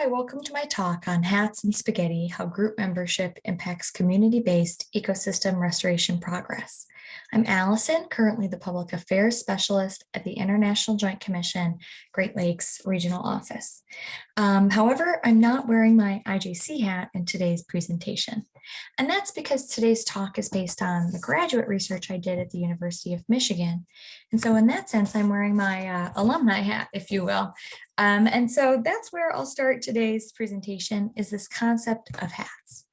Hi, welcome to my talk on Hats and Spaghetti, how group membership impacts community-based ecosystem restoration progress. I'm Allison, currently the Public Affairs Specialist at the International Joint Commission, Great Lakes Regional Office. However, I'm not wearing my IJC hat in today's presentation. And that's because today's talk is based on the graduate research I did at the University of Michigan. And so in that sense, I'm wearing my alumni hat, if you will. And so that's where I'll start today's presentation, is this concept of hats.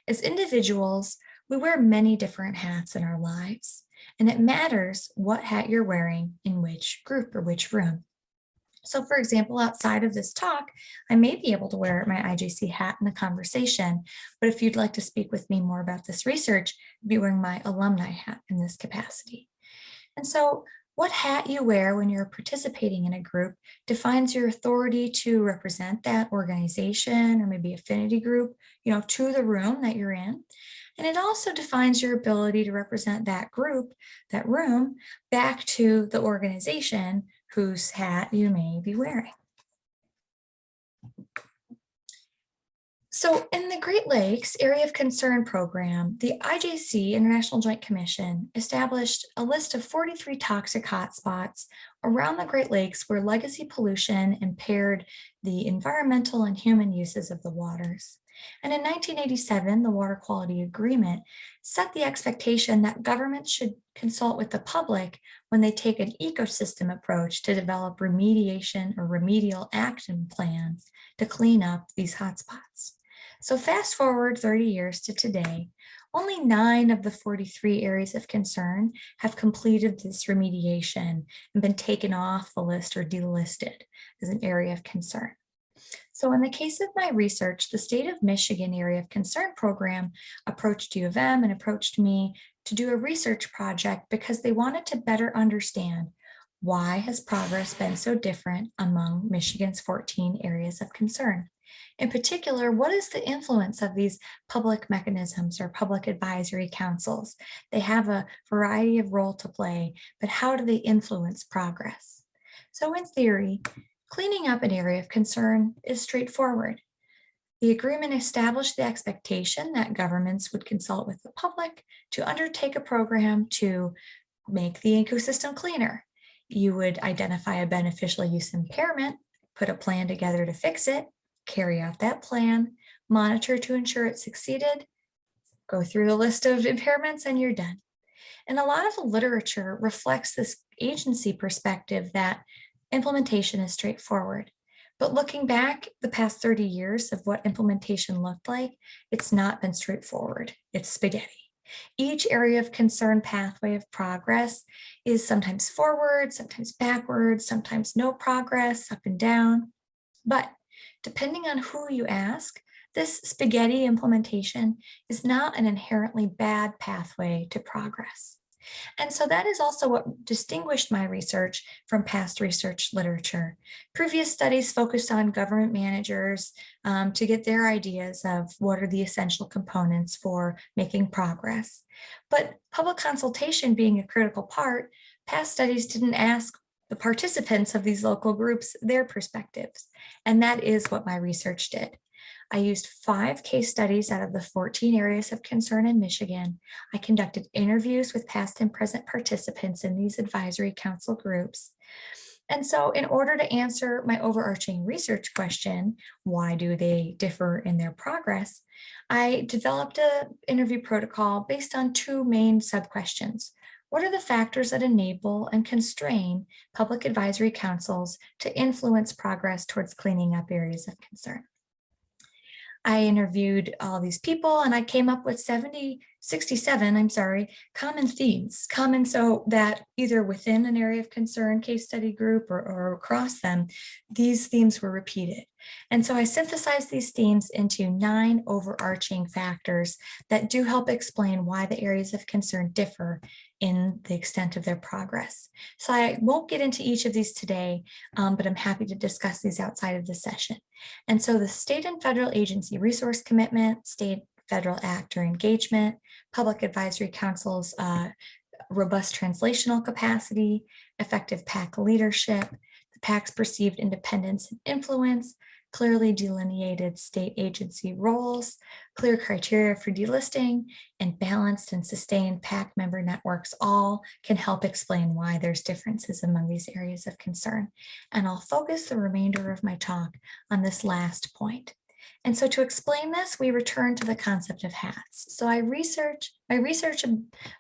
As individuals, we wear many different hats in our lives, and it matters what hat you're wearing in which group or which room. So for example, outside of this talk, I may be able to wear my IJC hat in the conversation, but if you'd like to speak with me more about this research, I'd be wearing my alumni hat in this capacity. And so what hat you wear when you're participating in a group defines your authority to represent that organization or maybe affinity group, to the room that you're in. And it also defines your ability to represent that group, that room, back to the organization whose hat you may be wearing. So in the Great Lakes Area of Concern program, the IJC, International Joint Commission, established a list of 43 toxic hotspots around the Great Lakes where legacy pollution impaired the environmental and human uses of the waters. And in 1987, the Water Quality Agreement set the expectation that governments should consult with the public when they take an ecosystem approach to develop remediation or remedial action plans to clean up these hotspots. So fast forward 30 years to today, only 9 of the 43 areas of concern have completed this remediation and been taken off the list or delisted as an area of concern. So in the case of my research, the State of Michigan Area of Concern program approached U of M and approached me to do a research project because they wanted to better understand why has progress been so different among Michigan's 14 areas of concern. In particular, what is the influence of these public mechanisms or public advisory councils? They have a variety of role to play, but how do they influence progress? So in theory, cleaning up an area of concern is straightforward. The agreement established the expectation that governments would consult with the public to undertake a program to make the ecosystem cleaner. You would identify a beneficial use impairment, put a plan together to fix it, carry out that plan, monitor to ensure it succeeded, go through the list of impairments, and you're done. And a lot of the literature reflects this agency perspective that implementation is straightforward. But looking back the past 30 years of what implementation looked like, it's not been straightforward. It's spaghetti. Each area of concern pathway of progress is sometimes forward, sometimes backwards, sometimes no progress, up and down. But depending on who you ask, this spaghetti implementation is not an inherently bad pathway to progress. And so that is also what distinguished my research from past research literature. Previous studies focused on government managers to get their ideas of what are the essential components for making progress. But public consultation being a critical part, past studies didn't ask the participants of these local groups their perspectives. And that is what my research did. I used 5 case studies out of the 14 areas of concern in Michigan. I conducted interviews with past and present participants in these advisory council groups. And so in order to answer my overarching research question, why do they differ in their progress, I developed an interview protocol based on 2 main sub-questions. What are the factors that enable and constrain public advisory councils to influence progress towards cleaning up areas of concern? I interviewed all these people and I came up with 67 common themes, common so that either within an area of concern case study group or across them, these themes were repeated. And so I synthesized these themes into 9 overarching factors that do help explain why the areas of concern differ in the extent of their progress. So I won't get into each of these today, but I'm happy to discuss these outside of the session. And so the state and federal agency resource commitment, state federal actor engagement, public advisory councils, robust translational capacity, effective PAC leadership, the PAC's perceived independence and influence, clearly delineated state agency roles, clear criteria for delisting, and balanced and sustained PAC member networks all can help explain why there's differences among these areas of concern. And I'll focus the remainder of my talk on this last point. And so to explain this, we return to the concept of hats. So my research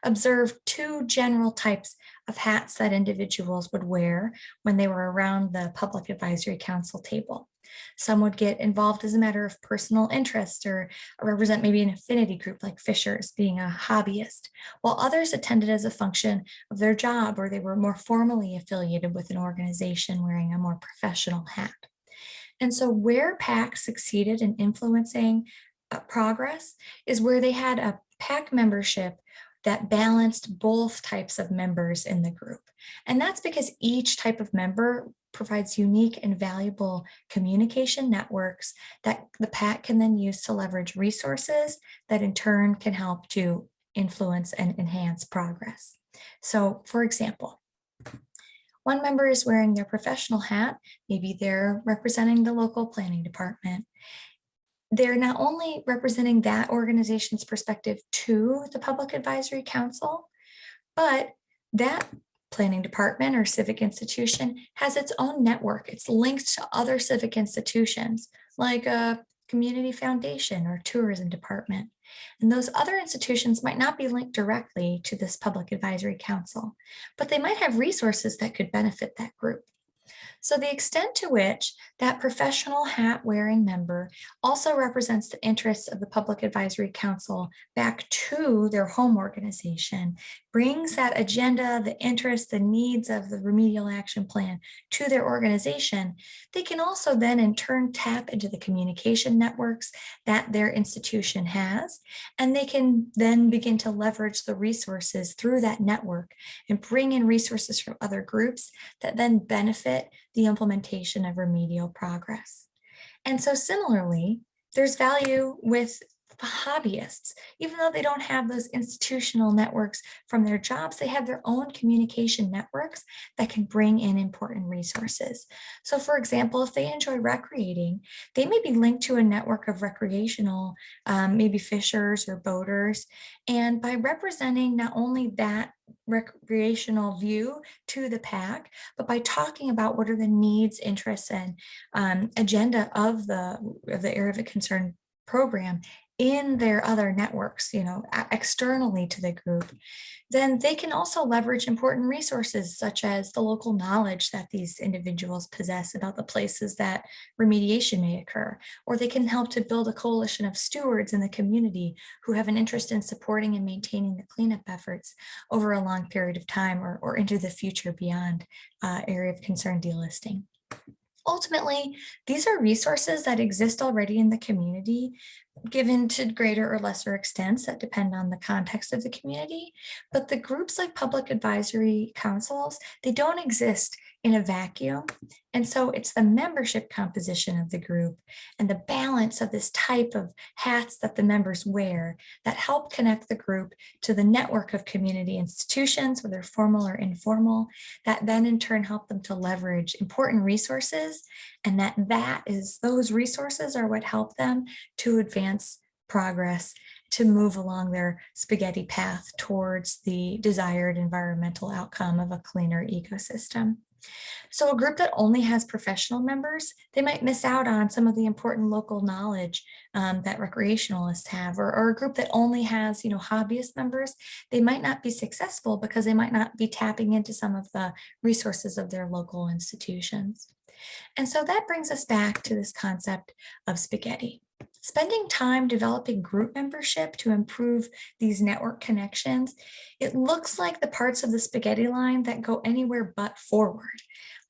observed two general types of hats that individuals would wear when they were around the Public Advisory Council table. Some would get involved as a matter of personal interest or represent maybe an affinity group like Fishers, being a hobbyist, while others attended as a function of their job or they were more formally affiliated with an organization wearing a more professional hat. And so where PAC succeeded in influencing progress is where they had a PAC membership that balanced both types of members in the group. And that's because each type of member provides unique and valuable communication networks that the PAC can then use to leverage resources that in turn can help to influence and enhance progress. So for example, one member is wearing their professional hat. Maybe they're representing the local planning department. They're not only representing that organization's perspective to the Public Advisory Council, but that planning department or civic institution has its own network. It's linked to other civic institutions like a community foundation or tourism department. And those other institutions might not be linked directly to this Public Advisory Council, but they might have resources that could benefit that group. So the extent to which that professional hat wearing member also represents the interests of the Public Advisory Council back to their home organization, brings that agenda, the interests, the needs of the remedial action plan to their organization, they can also then in turn tap into the communication networks that their institution has, and they can then begin to leverage the resources through that network and bring in resources from other groups that then benefit the implementation of remedial progress. And so similarly, there's value with hobbyists. Even though they don't have those institutional networks from their jobs, they have their own communication networks that can bring in important resources. So for example, if they enjoy recreating, they may be linked to a network of recreational, maybe fishers or boaters. And by representing not only that recreational view to the PAC, but by talking about what are the needs, interests, and agenda of the area of concern program in their other networks, externally to the group, then they can also leverage important resources such as the local knowledge that these individuals possess about the places that remediation may occur, or they can help to build a coalition of stewards in the community who have an interest in supporting and maintaining the cleanup efforts over a long period of time or into the future beyond area of concern delisting. Ultimately, these are resources that exist already in the community, given to greater or lesser extents that depend on the context of the community. But the groups like public advisory councils, they don't exist in a vacuum. And so it's the membership composition of the group and the balance of this type of hats that the members wear that help connect the group to the network of community institutions, whether formal or informal, that then in turn help them to leverage important resources. And those resources are what help them to advance progress, to move along their spaghetti path towards the desired environmental outcome of a cleaner ecosystem. So a group that only has professional members, they might miss out on some of the important local knowledge that recreationalists have, or a group that only has, hobbyist members, they might not be successful because they might not be tapping into some of the resources of their local institutions. And so that brings us back to this concept of spaghetti. Spending time developing group membership to improve these network connections, it looks like the parts of the spaghetti line that go anywhere but forward.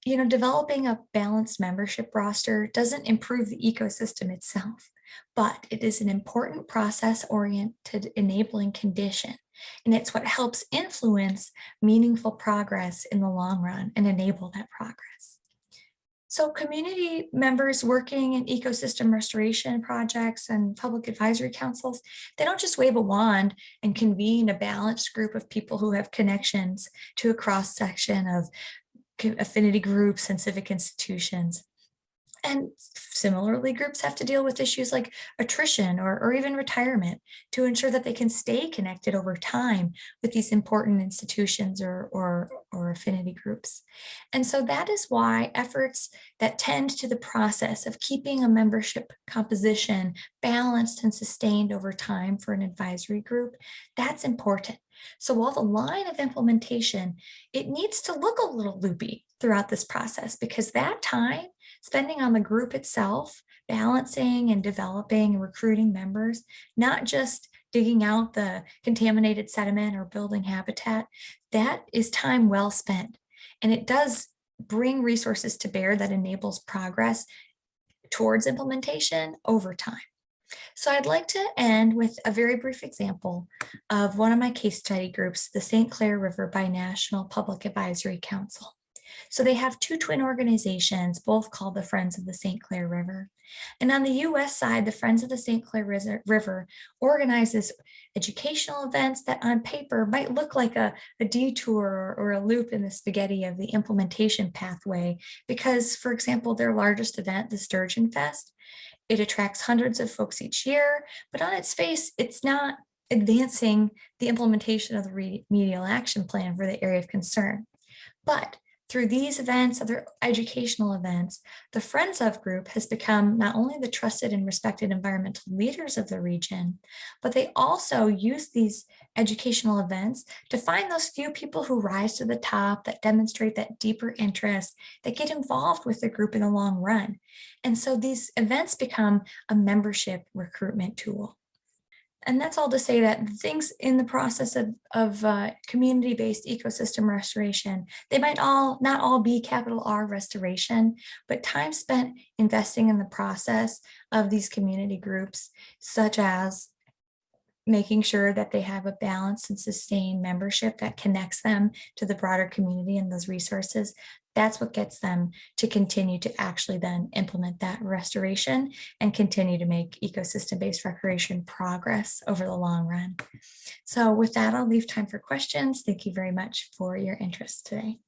Developing a balanced membership roster doesn't improve the ecosystem itself, but it is an important process-oriented enabling condition. And it's what helps influence meaningful progress in the long run and enable that progress. So community members working in ecosystem restoration projects and public advisory councils, they don't just wave a wand and convene a balanced group of people who have connections to a cross section of affinity groups and civic institutions. And similarly, groups have to deal with issues like attrition or even retirement to ensure that they can stay connected over time with these important institutions or affinity groups. And so that is why efforts that tend to the process of keeping a membership composition balanced and sustained over time for an advisory group, that's important. So while the line of implementation, it needs to look a little loopy throughout this process because that time spending on the group itself, balancing and developing and recruiting members, not just digging out the contaminated sediment or building habitat, that is time well spent. And it does bring resources to bear that enables progress towards implementation over time. So I'd like to end with a very brief example of one of my case study groups, the St. Clair River Binational Public Advisory Council. So they have two twin organizations, both called the Friends of the St. Clair River. And on the US side, the Friends of the St. Clair River organizes educational events that on paper might look like a detour or a loop in the spaghetti of the implementation pathway. Because, for example, their largest event, the Sturgeon Fest, it attracts hundreds of folks each year, but on its face, it's not advancing the implementation of the remedial action plan for the area of concern. But through these events, other educational events, the Friends of Group has become not only the trusted and respected environmental leaders of the region, but they also use these educational events to find those few people who rise to the top, that demonstrate that deeper interest, that get involved with the group in the long run. And so these events become a membership recruitment tool. And that's all to say that things in the process of community-based ecosystem restoration, they might not all be capital R restoration, but time spent investing in the process of these community groups, such as making sure that they have a balanced and sustained membership that connects them to the broader community and those resources. That's what gets them to continue to actually then implement that restoration and continue to make ecosystem-based recreation progress over the long run. So with that, I'll leave time for questions. Thank you very much for your interest today.